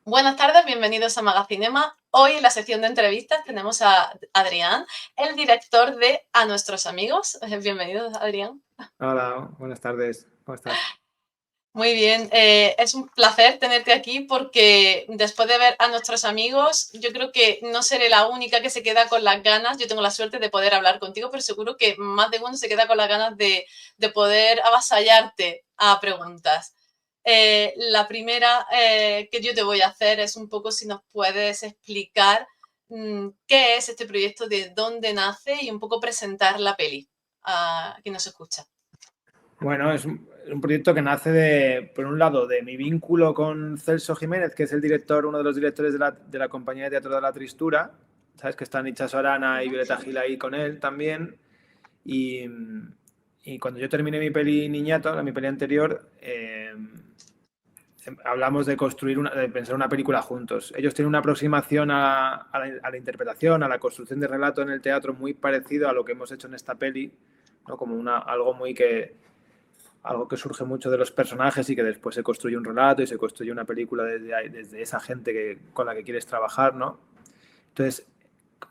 Buenas tardes, bienvenidos a Magacinema. Hoy en la sección de entrevistas tenemos a Adrián, el director de A Nuestros Amigos. Bienvenidos, Adrián. Hola, buenas tardes. ¿Cómo estás? Muy bien, es un placer tenerte aquí porque después de ver a nuestros amigos, yo creo que no seré la única que se queda con las ganas. Yo tengo la suerte de poder hablar contigo, pero seguro que más de uno se queda con las ganas de poder avasallarte a preguntas. La primera que yo te voy a hacer es un poco si nos puedes explicar qué es este proyecto, de dónde nace y un poco presentar la peli a quien nos escucha. Bueno, es un proyecto que nace por un lado, de mi vínculo con Celso Jiménez, que es el director, uno de los directores de la compañía de teatro de La Tristura. Sabes que están Itxaso Sorana y Violeta Gil ahí con él también. Y, y cuando yo terminé mi peli Niñato, mi peli anterior, hablamos de de pensar una película juntos. Ellos tienen una aproximación a la interpretación, a la construcción de relato en el teatro muy parecido a lo que hemos hecho en esta peli, ¿no? Como algo que surge mucho de los personajes y que después se construye un relato y se construye una película desde esa gente con la que quieres trabajar, ¿no? Entonces,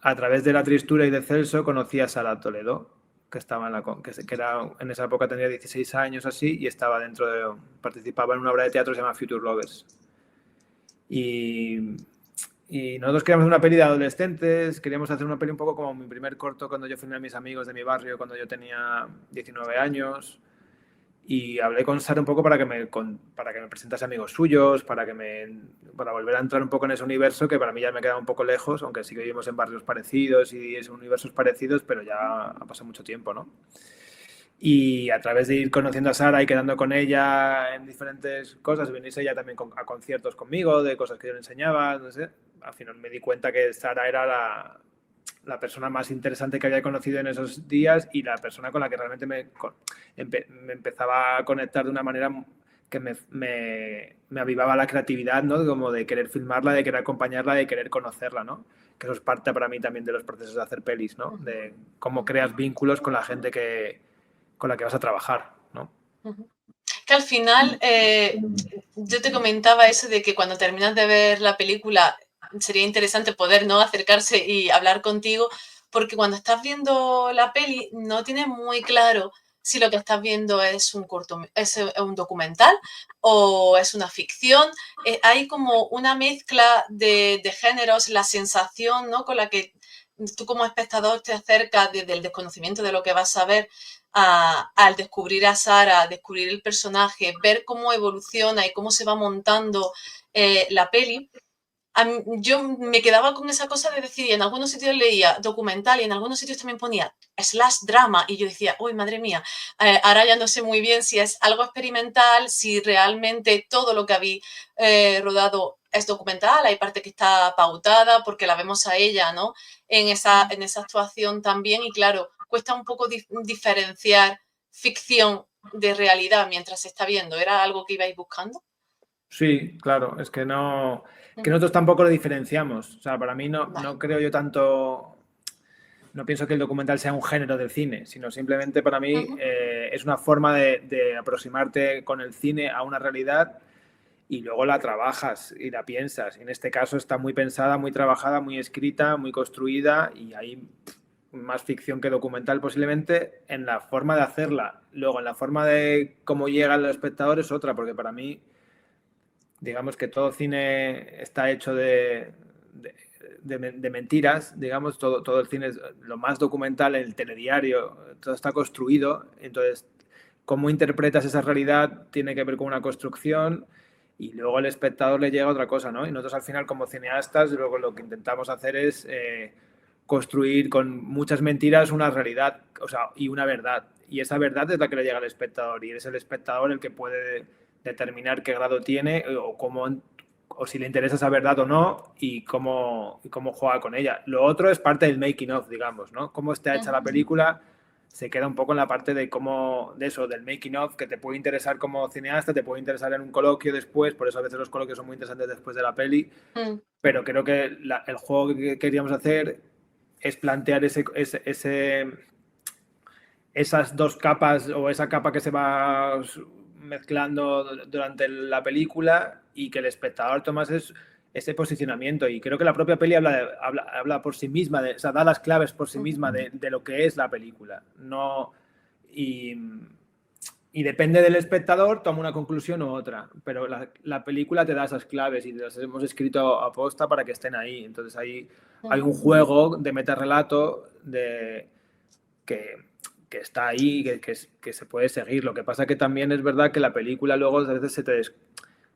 a través de La Tristura y de Celso conocí a Sara Toledo, que estaba que era, en esa época tenía 16 años así y estaba participaba en una obra de teatro que se llama Future Lovers. Y nosotros queríamos una peli de adolescentes, queríamos hacer una peli un poco como mi primer corto cuando yo filmé a mis amigos de mi barrio cuando yo tenía 19 años. Y hablé con Sara un poco para que me presentase amigos suyos, para volver a entrar un poco en ese universo que para mí ya me queda un poco lejos, aunque sí que vivimos en barrios parecidos y en universos parecidos, pero ya ha pasado mucho tiempo, ¿no? Y a través de ir conociendo a Sara y quedando con ella en diferentes cosas, venirse ella también a conciertos conmigo, de cosas que yo le enseñaba, no sé, al final me di cuenta que Sara era la persona más interesante que había conocido en esos días y la persona con la que realmente me empezaba a conectar de una manera que me avivaba la creatividad, ¿no? Como de querer filmarla, de querer acompañarla, de querer conocerla, ¿no? Que eso es parte para mí también de los procesos de hacer pelis, ¿no? De cómo creas vínculos con la gente con la que vas a trabajar, ¿no? Que al final yo te comentaba eso de que cuando terminas de ver la película sería interesante poder no acercarse y hablar contigo, porque cuando estás viendo la peli no tienes muy claro si lo que estás viendo es un documental o es una ficción. Hay como una mezcla de géneros, la sensación, ¿no?, con la que tú como espectador te acercas desde el desconocimiento de lo que vas a ver al descubrir a Sara, descubrir el personaje, ver cómo evoluciona y cómo se va montando la peli. Yo me quedaba con esa cosa de decir, y en algunos sitios leía documental y en algunos sitios también ponía slash drama, y yo decía, uy, madre mía, ahora ya no sé muy bien si es algo experimental, si realmente todo lo que habéis rodado es documental. Hay parte que está pautada porque la vemos a ella, ¿no?, en esa actuación también, y claro, cuesta un poco diferenciar ficción de realidad mientras se está viendo. ¿Era algo que ibais buscando? Sí, claro, es que no, que Ujú. nosotros tampoco lo diferenciamos. O sea, para mí Vale. no creo yo tanto, no pienso que el documental sea un género del cine, sino simplemente para mí Ujú. es una forma de aproximarte con el cine a una realidad y luego la trabajas y la piensas. Y en este caso está muy pensada, muy trabajada, muy escrita, muy construida y hay más ficción que documental posiblemente en la forma de hacerla. Luego, en la forma de cómo llega al espectador es otra, porque para mí digamos que todo cine está hecho de mentiras, digamos, todo el cine es lo más documental, el telediario, todo está construido, entonces cómo interpretas esa realidad tiene que ver con una construcción y luego al espectador le llega otra cosa, ¿no? Y nosotros al final como cineastas luego lo que intentamos hacer es construir con muchas mentiras una realidad, o sea, y una verdad. Y esa verdad es la que le llega al espectador y es el espectador el que puede determinar qué grado tiene o o si le interesa esa verdad o no y cómo juega con ella. Lo otro es parte del making of, digamos, ¿no? Cómo está hecha la película se queda un poco en la parte de cómo, de eso, del making of, que te puede interesar como cineasta, te puede interesar en un coloquio después, por eso a veces los coloquios son muy interesantes después de la peli, pero creo que el juego que queríamos hacer es plantear esas dos capas o esa capa que se va mezclando durante la película y que el espectador toma ese posicionamiento. Y creo que la propia peli habla por sí misma, o sea, da las claves por sí misma de lo que es la película. No, y depende del espectador, toma una conclusión u otra. Pero la película te da esas claves y las hemos escrito a posta para que estén ahí. Entonces hay un juego de metarrelato que está ahí, que se puede seguir. Lo que pasa que también es verdad que la película luego a veces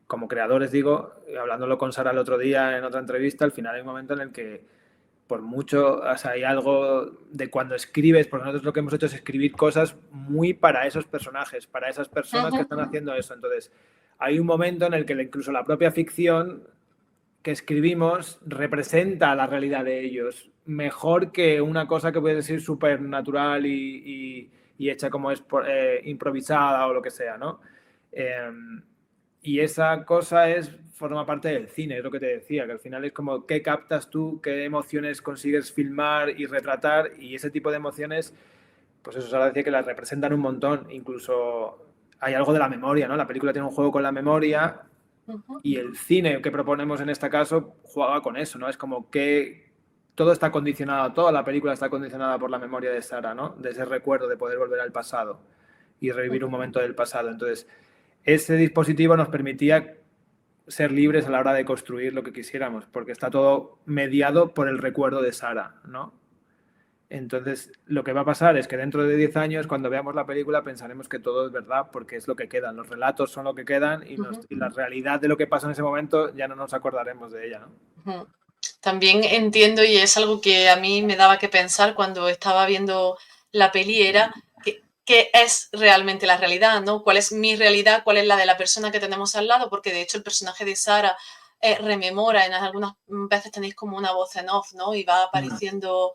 como creadores digo, hablándolo con Sara el otro día en otra entrevista, al final hay un momento en el que por mucho, o sea, hay algo de cuando escribes, porque nosotros lo que hemos hecho es escribir cosas muy para esos personajes, para esas personas que están haciendo eso. Entonces, hay un momento en el que incluso la propia ficción que escribimos representa la realidad de ellos mejor que una cosa que puede ser súper natural y hecha como es improvisada o lo que sea, ¿no? Y esa cosa forma parte del cine, es lo que te decía, que al final es como qué captas tú, qué emociones consigues filmar y retratar, y ese tipo de emociones, pues eso se decía que las representan un montón. Incluso hay algo de la memoria, ¿no? La película tiene un juego con la memoria y el cine que proponemos en este caso juega con eso, ¿no? Es como que todo está condicionado, toda la película está condicionada por la memoria de Sara, ¿no? De ese recuerdo de poder volver al pasado y revivir un momento del pasado. Entonces, ese dispositivo nos permitía ser libres a la hora de construir lo que quisiéramos, porque está todo mediado por el recuerdo de Sara, ¿no? Entonces, lo que va a pasar es que dentro de 10 años, cuando veamos la película, pensaremos que todo es verdad, porque es lo que quedan. Los relatos son lo que quedan y la realidad de lo que pasa en ese momento ya no nos acordaremos de ella, ¿no? También entiendo, y es algo que a mí me daba que pensar cuando estaba viendo la peli, era qué es realmente la realidad, ¿no? ¿Cuál es mi realidad? ¿Cuál es la de la persona que tenemos al lado? Porque de hecho el personaje de Sara rememora, en algunas veces tenéis como una voz en off, ¿no? Y va apareciendo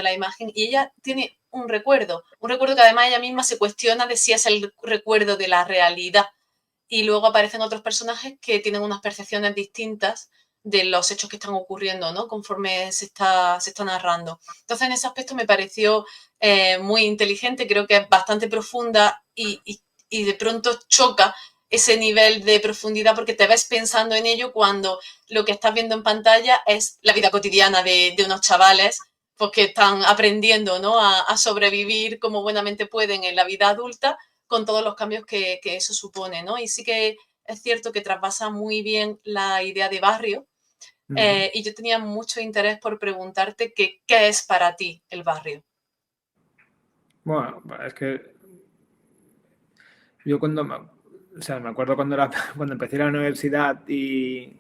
la imagen y ella tiene un recuerdo que además ella misma se cuestiona de si es el recuerdo de la realidad. Y luego aparecen otros personajes que tienen unas percepciones distintas de los hechos que están ocurriendo, ¿no? Conforme se está narrando. Entonces, en ese aspecto me pareció muy inteligente, creo que es bastante profunda y de pronto choca ese nivel de profundidad porque te ves pensando en ello cuando lo que estás viendo en pantalla es la vida cotidiana de unos chavales pues, que están aprendiendo, ¿no? a sobrevivir como buenamente pueden en la vida adulta con todos los cambios que eso supone, ¿no? Y sí que es cierto que trasvasa muy bien la idea de barrio, y yo tenía mucho interés por preguntarte qué es para ti el barrio. Bueno, es que yo me acuerdo cuando empecé la universidad y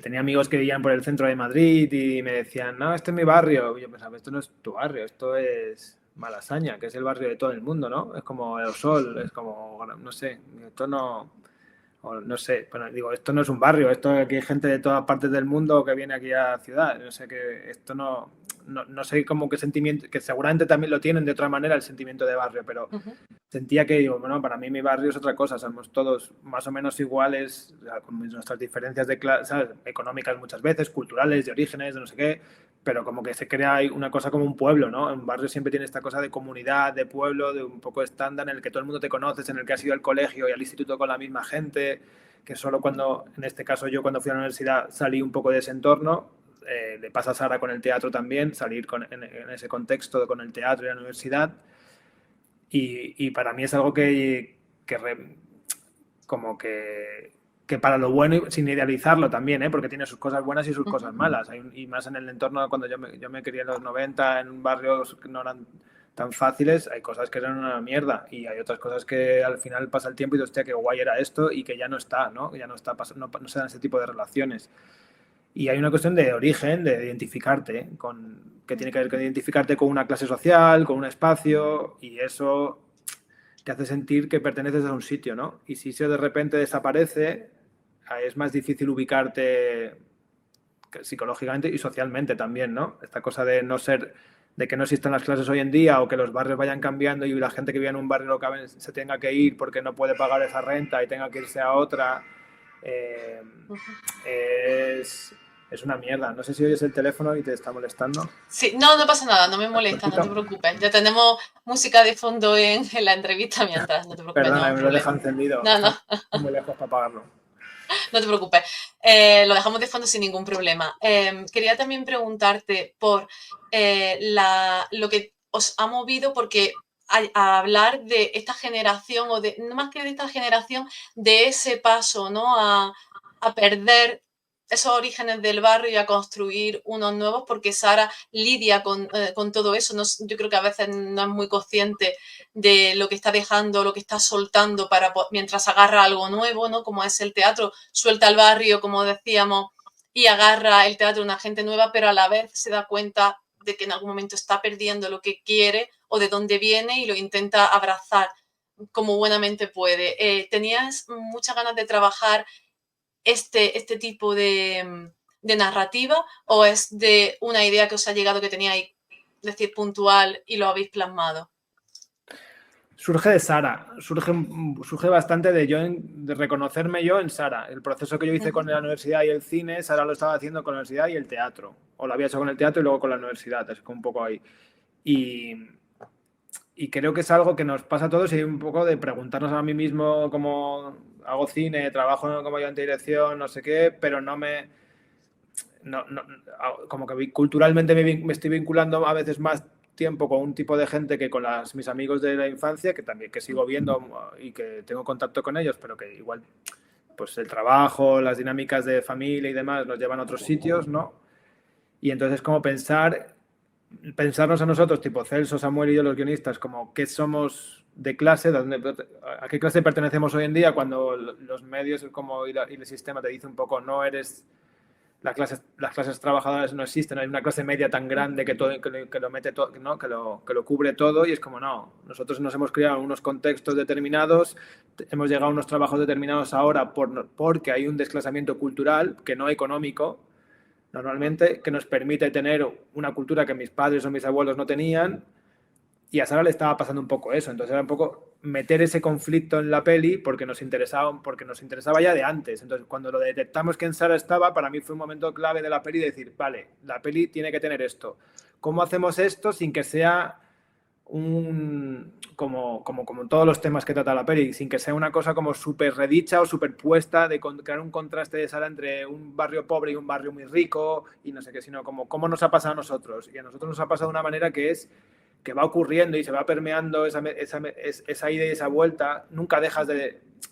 tenía amigos que vivían por el centro de Madrid y me decían, no, este es mi barrio. Y yo pensaba, esto no es tu barrio, esto es Malasaña, que es el barrio de todo el mundo, ¿no? Es como El Sol, es como, no sé, esto no... O no sé, bueno, digo, esto no es un barrio, esto aquí hay gente de todas partes del mundo que viene aquí a la ciudad, no sé, que esto no sé cómo qué sentimiento, que seguramente también lo tienen de otra manera el sentimiento de barrio, pero sentía que, digo, bueno, para mí mi barrio es otra cosa, somos todos más o menos iguales, o sea, con nuestras diferencias de clase, económicas muchas veces, culturales, de orígenes, de no sé qué, pero como que se crea una cosa como un pueblo, ¿no? Un barrio siempre tiene esta cosa de comunidad, de pueblo, de un poco estándar en el que todo el mundo te conoces, en el que has ido al colegio y al instituto con la misma gente, que solo cuando, en este caso yo cuando fui a la universidad salí un poco de ese entorno, le pasa a Sara con el teatro también, salir en ese contexto con el teatro y la universidad, y para mí es algo como que para lo bueno, sin idealizarlo también, porque tiene sus cosas buenas y sus cosas malas. Y más en el entorno, cuando yo me crié en los 90, en barrios que no eran tan fáciles, hay cosas que eran una mierda y hay otras cosas que al final pasa el tiempo y dices, hostia, qué guay era esto y que ya no está, ¿no? Ya no está pasando, no se dan ese tipo de relaciones. Y hay una cuestión de origen, de identificarte, que tiene que ver con identificarte con una clase social, con un espacio, y eso te hace sentir que perteneces a un sitio, ¿no? Y si eso de repente desaparece, es más difícil ubicarte psicológicamente y socialmente también, ¿no? Esta cosa de no ser, de que no existan las clases hoy en día o que los barrios vayan cambiando y la gente que vive en un barrio se tenga que ir porque no puede pagar esa renta y tenga que irse a otra, es una mierda. No sé si oyes el teléfono y te está molestando. Sí, no pasa nada, no me molesta, no te preocupes. Ya tenemos música de fondo en la entrevista mientras, no te preocupes, Perdona, no me lo he dejado encendido. No, no. Está muy lejos para apagarlo. No te preocupes, lo dejamos de fondo sin ningún problema. Quería también preguntarte por lo que os ha movido, porque a hablar de esta generación, o de no más que de esta generación, de ese paso, ¿no? A perder esos orígenes del barrio y a construir unos nuevos, porque Sara lidia con todo eso. No, yo creo que a veces no es muy consciente de lo que está dejando, lo que está soltando mientras agarra algo nuevo, ¿no? Como es el teatro, suelta el barrio, como decíamos, y agarra el teatro una gente nueva, pero a la vez se da cuenta de que en algún momento está perdiendo lo que quiere o de dónde viene y lo intenta abrazar como buenamente puede. ¿Tenías muchas ganas de trabajar este tipo de narrativa, o es de una idea que os ha llegado, que teníais, decir, puntual, y lo habéis plasmado? Surge de Sara, surge bastante de reconocerme yo en Sara. El proceso que yo hice con la universidad y el cine, Sara lo estaba haciendo con la universidad y el teatro. O lo había hecho con el teatro y luego con la universidad, es como un poco ahí. Y creo que es algo que nos pasa a todos, y un poco de preguntarnos a mí mismo cómo hago cine, trabajo como ayudante de dirección, no sé qué, pero no me... como que culturalmente me estoy vinculando a veces más tiempo con un tipo de gente que con mis amigos de la infancia, que también que sigo viendo y que tengo contacto con ellos, pero que igual pues el trabajo, las dinámicas de familia y demás nos llevan a otros sitios, ¿no? Y entonces como pensarnos a nosotros, tipo Celso, Samuel y yo, los guionistas, como qué somos de clase, a qué clase pertenecemos hoy en día, cuando los medios como y el sistema te dice un poco no eres... Las clases trabajadoras no existen, no hay una clase media tan grande que lo mete todo, ¿no? que lo cubre todo, y es como no, nosotros nos hemos criado en unos contextos determinados, hemos llegado a unos trabajos determinados ahora porque hay un desclasamiento cultural, que no económico, normalmente, que nos permite tener una cultura que mis padres o mis abuelos no tenían, y a Sara le estaba pasando un poco eso. Entonces era un poco meter ese conflicto en la peli porque nos interesaba ya de antes. Entonces cuando lo detectamos que en Sara estaba, para mí fue un momento clave de la peli, de decir, vale, la peli tiene que tener esto. ¿Cómo hacemos esto sin que sea como todos los temas que trata la peli, sin que sea una cosa como súper redicha o súper puesta de crear un contraste de Sara entre un barrio pobre y un barrio muy rico y no sé qué, sino como cómo nos ha pasado a nosotros? Y a nosotros nos ha pasado de una manera que va ocurriendo y se va permeando esa ida y esa vuelta. Nunca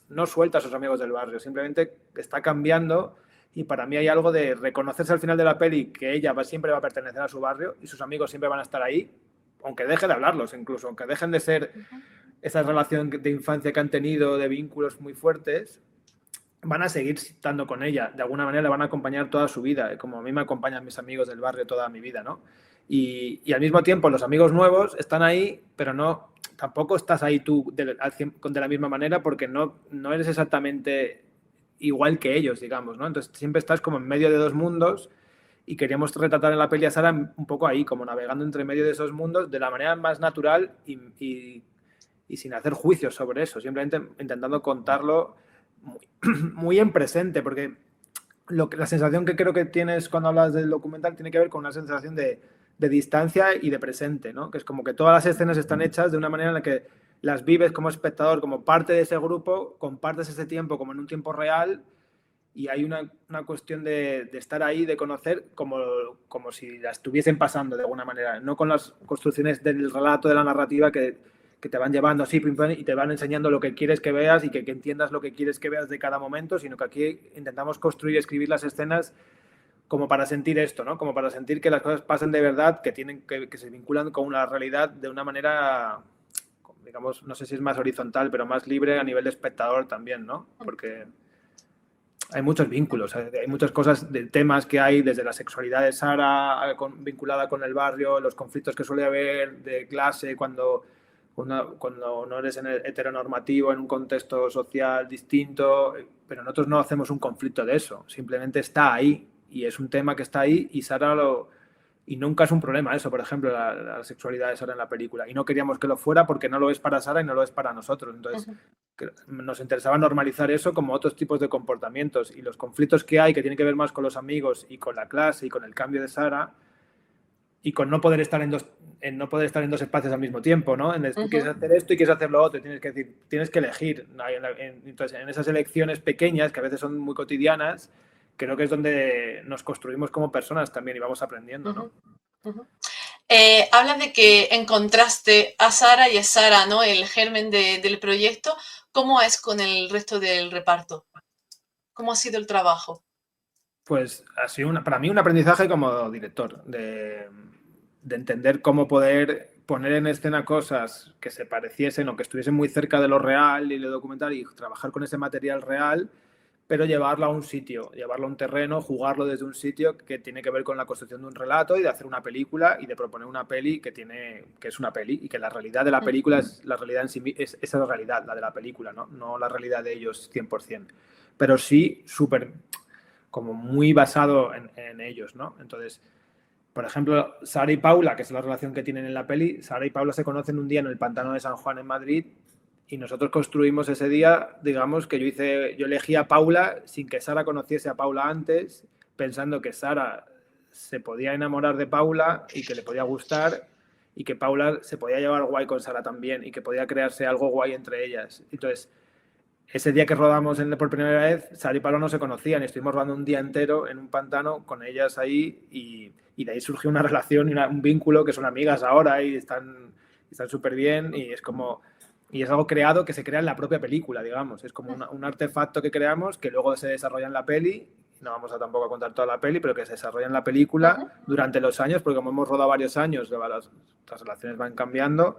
no sueltas a sus amigos del barrio, simplemente está cambiando. Y para mí hay algo de reconocerse al final de la peli que ella siempre va a pertenecer a su barrio y sus amigos siempre van a estar ahí, aunque deje de hablarlos, incluso aunque dejen de ser esa relación de infancia que han tenido, de vínculos muy fuertes, van a seguir estando con ella. De alguna manera le van a acompañar toda su vida, como a mí me acompañan mis amigos del barrio toda mi vida, ¿no? Y al mismo tiempo los amigos nuevos están ahí, pero tampoco estás ahí tú de la misma manera, porque no eres exactamente igual que ellos, digamos, ¿no? Entonces siempre estás como en medio de dos mundos, y queríamos retratar en la peli a Sara un poco ahí, como navegando entre medio de esos mundos de la manera más natural y sin hacer juicios sobre eso, simplemente intentando contarlo muy en presente, porque la sensación que creo que tienes cuando hablas del documental tiene que ver con una sensación de distancia y de presente, ¿no? Que es como que todas las escenas están hechas de una manera en la que las vives como espectador, como parte de ese grupo, compartes ese tiempo como en un tiempo real, y hay una cuestión de estar ahí, de conocer como si la estuviesen pasando de alguna manera, no con las construcciones del relato, de la narrativa que te van llevando así y te van enseñando lo que quieres que veas y que entiendas lo que quieres que veas de cada momento, sino que aquí intentamos construir y escribir las escenas como para sentir esto, ¿no? Como para sentir que las cosas pasan de verdad, que se vinculan con una realidad de una manera, digamos, no sé si es más horizontal, pero más libre a nivel de espectador también, ¿no? Porque hay muchos vínculos, hay muchas cosas, de temas que hay, desde la sexualidad de Sara vinculada con el barrio, los conflictos que suele haber de clase cuando cuando no eres heteronormativo en un contexto social distinto, pero nosotros no hacemos un conflicto de eso, simplemente está ahí y es un tema que está ahí y Sara y nunca es un problema eso, por ejemplo, la sexualidad de Sara en la película. Y no queríamos que lo fuera porque no lo es para Sara y no lo es para nosotros. Entonces, nos interesaba normalizar eso como otros tipos de comportamientos. Y los conflictos que hay, que tienen que ver más con los amigos y con la clase y con el cambio de Sara, y con no poder estar no poder estar en dos espacios al mismo tiempo, ¿no? Quieres hacer esto y quieres hacer lo otro, tienes que elegir. Entonces, en esas elecciones pequeñas, que a veces son muy cotidianas, creo que es donde nos construimos como personas también y vamos aprendiendo, ¿no? Hablas de que encontraste a Sara y es Sara, ¿no? El germen del proyecto. ¿Cómo es con el resto del reparto? ¿Cómo ha sido el trabajo? Pues ha sido para mí un aprendizaje como director, de entender cómo poder poner en escena cosas que se pareciesen o que estuviesen muy cerca de lo real y lo documental y trabajar con ese material real, pero llevarlo a un sitio, llevarlo a un terreno, jugarlo desde un sitio que tiene que ver con la construcción de un relato y de hacer una película y de proponer una peli que es una peli y que la realidad de la película es la realidad en sí, es esa realidad, la de la película, no la realidad de ellos 100%, pero sí súper como muy basado en ellos, ¿no? Entonces, por ejemplo, Sara y Paula, que es la relación que tienen en la peli, Sara y Paula se conocen un día en el pantano de San Juan en Madrid y nosotros construimos ese día, digamos, que yo elegí a Paula sin que Sara conociese a Paula antes, pensando que Sara se podía enamorar de Paula y que le podía gustar y que Paula se podía llevar guay con Sara también y que podía crearse algo guay entre ellas. Entonces, ese día que rodamos por primera vez, Sara y Paula no se conocían y estuvimos rodando un día entero en un pantano con ellas ahí y de ahí surgió una relación y un vínculo que son amigas ahora y están súper bien y es como... Y es algo creado que se crea en la propia película, digamos. Es como un artefacto que creamos que luego se desarrolla en la peli. No vamos a tampoco a contar toda la peli, pero que se desarrolla en la película durante los años, porque como hemos rodado varios años, las relaciones van cambiando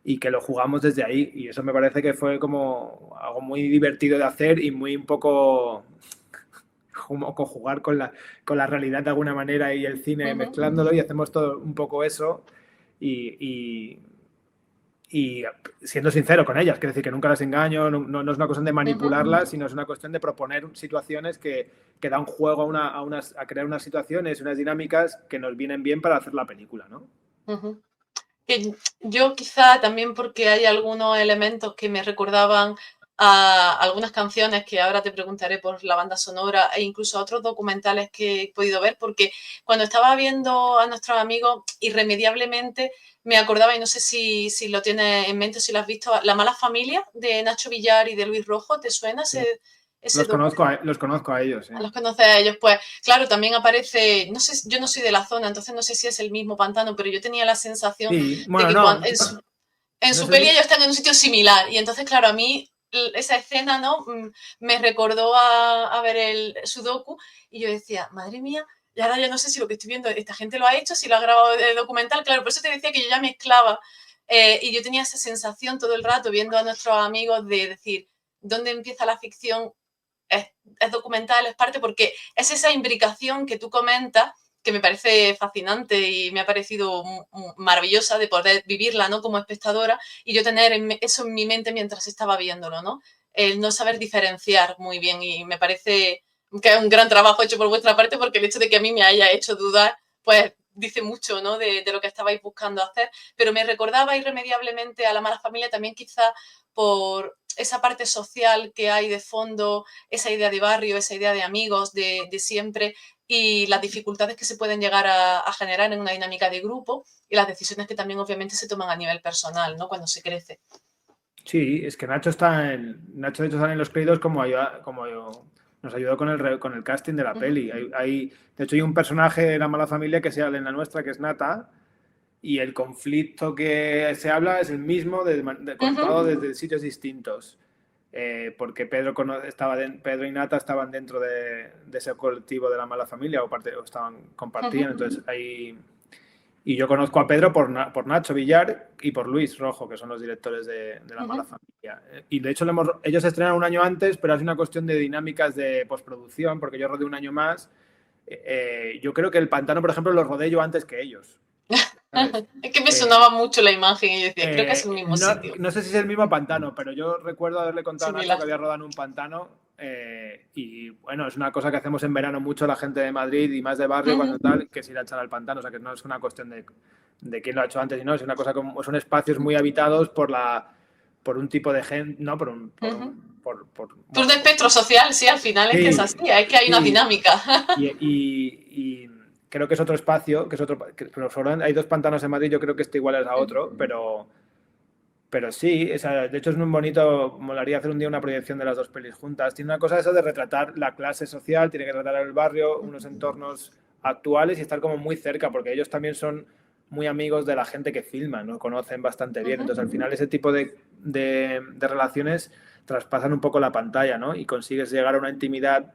y que lo jugamos desde ahí. Y eso me parece que fue como algo muy divertido de hacer y muy un poco como jugar con la realidad de alguna manera y el cine mezclándolo y hacemos todo un poco eso y siendo sincero con ellas, quiero decir que nunca las engaño, no es una cuestión de manipularlas, sino es una cuestión de proponer situaciones que dan juego a crear unas situaciones, unas dinámicas que nos vienen bien para hacer la película, ¿no? Que yo quizá también porque hay algunos elementos que me recordaban a algunas canciones que ahora te preguntaré por la banda sonora e incluso a otros documentales que he podido ver, porque cuando estaba viendo a nuestros amigos, irremediablemente me acordaba, y no sé si lo tienes en mente, si lo has visto, La mala familia de Nacho Villar y de Luis Rojo. ¿Te suena ese Los conozco a ellos, sí. Los conoces a ellos, pues claro, también aparece, no sé, yo no soy de la zona, entonces no sé si es el mismo pantano, pero yo tenía la sensación de que en su peli ellos están en un sitio similar y entonces, claro, a mí esa escena, ¿no? Me recordó a ver el Sudoku y yo decía, madre mía, y ahora ya no sé si lo que estoy viendo, esta gente lo ha hecho, si lo ha grabado de documental, claro, por eso te decía que yo ya mezclaba y yo tenía esa sensación todo el rato viendo a nuestros amigos de decir, ¿dónde empieza la ficción? Es documental, es parte, porque es esa imbricación que tú comentas que me parece fascinante y me ha parecido maravillosa de poder vivirla, ¿no? Como espectadora y yo tener eso en mi mente mientras estaba viéndolo, ¿no? El no saber diferenciar muy bien y me parece que es un gran trabajo hecho por vuestra parte porque el hecho de que a mí me haya hecho dudar, pues dice mucho, ¿no? De lo que estabais buscando hacer, pero me recordaba irremediablemente a La mala familia también quizá por esa parte social que hay de fondo, esa idea de barrio, esa idea de amigos, de siempre, y las dificultades que se pueden llegar a generar en una dinámica de grupo y las decisiones que también obviamente se toman a nivel personal, ¿no? Cuando se crece. Sí, es que Nacho Nacho de hecho sale en los créditos como nos ayudó con el casting de la peli. De hecho hay un personaje de La mala familia que sale en la nuestra, que es Nata, y el conflicto que se habla es el mismo, contado desde sitios distintos. Porque Pedro y Nata estaban dentro de ese colectivo de La mala familia o compartían. Entonces y yo conozco a Pedro por Nacho Villar y por Luis Rojo, que son los directores de La mala familia. Y de hecho ellos se estrenaron un año antes, pero es una cuestión de dinámicas de postproducción, porque yo rodé un año más. Yo creo que El pantano, por ejemplo, lo rodé yo antes que ellos. ¿sabes? Es que me sonaba mucho la imagen y yo decía, creo que es el mismo No, sitio. no sé si es el mismo pantano, pero yo recuerdo haberle contado a Nacho Similar. que había rodado en un pantano y bueno, es una cosa que hacemos en verano mucho la gente de Madrid y más de barrio cuando tal, que es ir a echar al pantano, o sea que no es una cuestión de quién lo ha hecho antes y no, es una cosa como son espacios muy habitados por un tipo de gente, no, Por un bueno, espectro social, sí, al final es que es sí, así, es que hay una sí, dinámica. y creo que es otro espacio, pero solo hay dos pantanos en Madrid, yo creo que este igual es a otro, pero sí, o sea, de hecho es un bonito, molaría hacer un día una proyección de las dos pelis juntas. Tiene una cosa eso de retratar la clase social, tiene que retratar el barrio, unos entornos actuales y estar como muy cerca, porque ellos también son muy amigos de la gente que filma, ¿no? Conocen bastante bien. Entonces al final ese tipo de relaciones traspasan un poco la pantalla, ¿no? Y consigues llegar a una intimidad.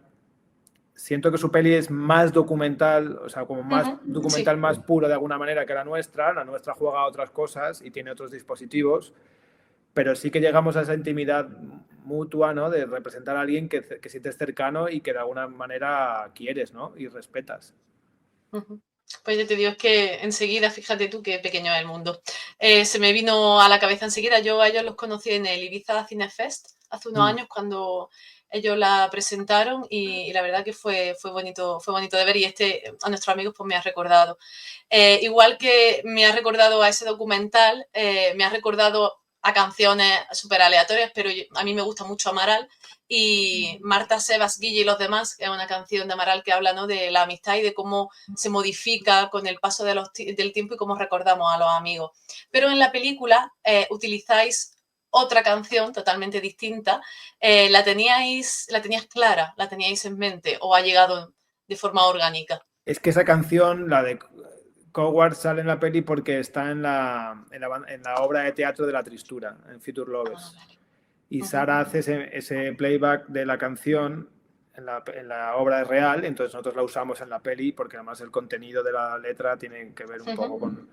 Siento que su peli es más documental, o sea, como más Sí. documental, más puro de alguna manera que la nuestra. La nuestra juega a otras cosas y tiene otros dispositivos, pero sí que llegamos a esa intimidad mutua, ¿no? De representar a alguien que sientes cercano y que de alguna manera quieres, ¿no? Y respetas. Pues yo te digo, es que enseguida, fíjate tú qué pequeño es el mundo. Se me vino a la cabeza enseguida, yo a ellos los conocí en el Ibiza Cine Fest hace unos Mm. años cuando ellos la presentaron y la verdad que fue bonito de ver y a nuestros amigos pues me ha recordado. Igual que me ha recordado a ese documental, me ha recordado a canciones súper aleatorias, pero a mí me gusta mucho Amaral y Marta, Sebas, Guille y los demás, que es una canción de Amaral que habla, ¿no?, de la amistad y de cómo se modifica con el paso del tiempo y cómo recordamos a los amigos. Pero en la película utilizáis otra canción totalmente distinta. ¿La teníais clara? ¿La teníais en mente? ¿O ha llegado de forma orgánica? Es que esa canción, la de Coward, sale en la peli porque está en la obra de teatro de La Tristura, en Future Ah, Lovers. vale. Y Ujú. Sara hace ese playback de la canción en la obra real, entonces nosotros la usamos en la peli porque además el contenido de la letra tiene que ver un poco Ujú.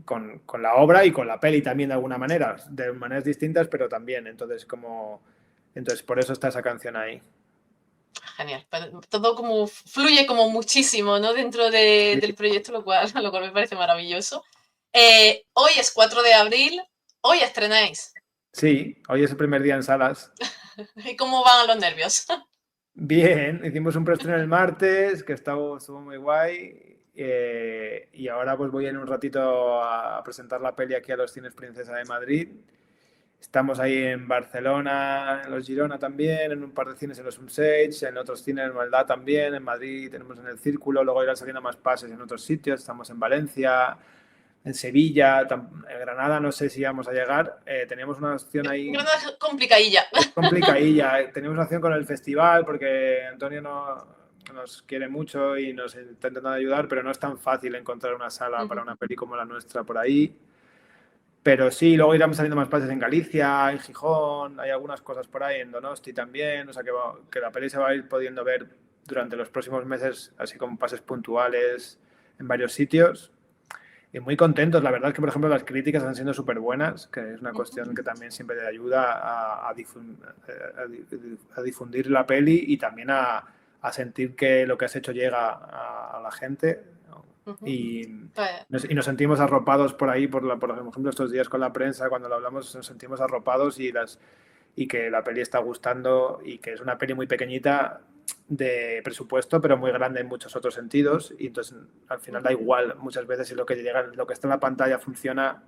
con la obra y con la peli también de alguna manera, de maneras distintas, pero también. Entonces por eso está esa canción ahí. Genial. Todo como fluye como muchísimo, ¿no?, dentro del proyecto, lo cual me parece maravilloso. Hoy es 4 de abril, hoy estrenáis. Sí, hoy es el primer día en salas. ¿Y cómo van los nervios? Bien, hicimos un preestreno el martes, que estuvo muy guay. Y ahora pues voy en un ratito a presentar la peli aquí a los Cines Princesa de Madrid. Estamos ahí en Barcelona, en los Girona también, en un par de cines en los Unsage, en otros cines en Maldá también, en Madrid tenemos en el Círculo, luego irán saliendo más pases en otros sitios, estamos en Valencia, en Sevilla, en Granada no sé si vamos a llegar. Teníamos una opción ahí, Granada complicadilla. es complicadilla, teníamos una opción con el festival porque Antonio nos quiere mucho y nos está intentando ayudar, pero no es tan fácil encontrar una sala para una peli como la nuestra por ahí. Pero sí, luego irán saliendo más pases en Galicia, en Gijón, hay algunas cosas por ahí, en Donosti también, o sea que la peli se va a ir pudiendo ver durante los próximos meses, así como pases puntuales en varios sitios. Y muy contentos, la verdad es que, por ejemplo, las críticas han sido súper buenas, que es una cuestión que también siempre te ayuda a difundir la peli y también a sentir que lo que has hecho llega a la gente, ¿no? Y, Pues, y nos sentimos arropados por ahí, por ejemplo, estos días con la prensa, cuando lo hablamos, nos sentimos arropados y que la peli está gustando y que es una peli muy pequeñita de presupuesto, pero muy grande en muchos otros sentidos. Y entonces al final da igual muchas veces si lo que llega, lo que está en la pantalla funciona,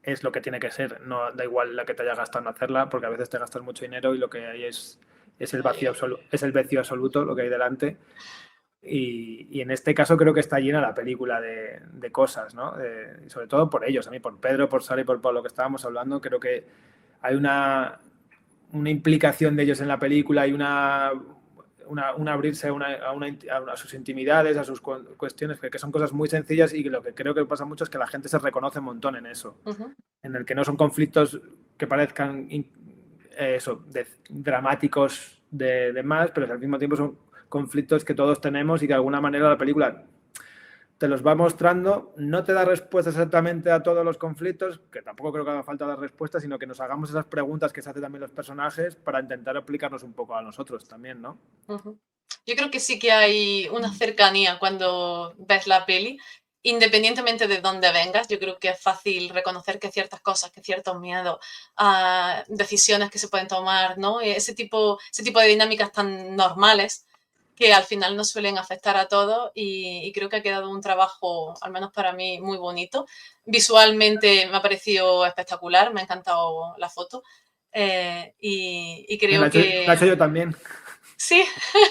es lo que tiene que ser. No da igual la que te haya gastado en hacerla, porque a veces te gastas mucho dinero y lo que hay es el vacío absoluto, es el vacío absoluto lo que hay delante. Y en este caso creo que está llena la película de cosas, ¿no? Sobre todo por ellos, a mí, por Pedro, por Sara y por Pablo que estábamos hablando, creo que hay una implicación de ellos en la película y un abrirse a sus intimidades, a sus cuestiones, que son cosas muy sencillas y que lo que creo que pasa mucho es que la gente se reconoce un montón en eso, en el que no son conflictos que parezcan dramáticos de más, pero que al mismo tiempo son conflictos que todos tenemos y que de alguna manera la película te los va mostrando, no te da respuestas exactamente a todos los conflictos, que tampoco creo que haga falta dar respuestas, sino que nos hagamos esas preguntas que se hacen también los personajes para intentar aplicarnos un poco a nosotros también, ¿no? yo creo que sí que hay una cercanía cuando ves la peli. independientemente de dónde vengas, yo creo que es fácil reconocer que ciertas cosas, que ciertos miedos, decisiones que se pueden tomar, ¿no? Ese tipo de dinámicas tan normales que al final nos suelen afectar a todos y creo que ha quedado un trabajo, al menos para mí, muy bonito. Visualmente me ha parecido espectacular, me ha encantado la foto y creo La he hecho que yo también. sí,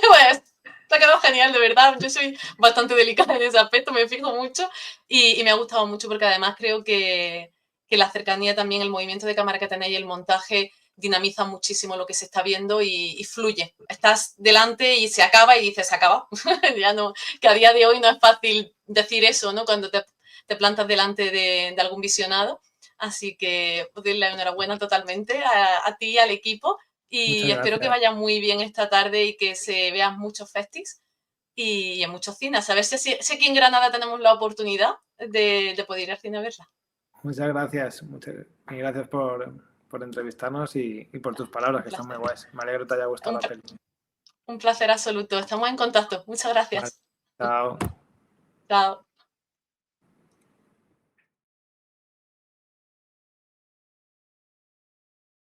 pues te ha quedado genial, de verdad. Yo soy bastante delicada en ese aspecto, me fijo mucho y me ha gustado mucho porque además creo que la cercanía también, el movimiento de cámara que tenéis y el montaje dinamiza muchísimo lo que se está viendo y fluye. Estás delante y se acaba y dices, se acaba. Ya no, que a día de hoy no es fácil decir eso, ¿no? Cuando te plantas delante de algún visionado. Así que pues, la enhorabuena totalmente a ti y al equipo y Muchas espero que gracias. vaya muy bien esta tarde y que se vean muchos festis y en muchos cines. A ver si aquí en Granada tenemos la oportunidad de poder ir al cine a verla. Muchas gracias. Y gracias por entrevistarnos y por tus palabras, Un que están muy placer. guays. Me alegro que te haya gustado Un, la peli. un placer absoluto. Estamos en contacto. Muchas Vale. gracias. Chao. Chao.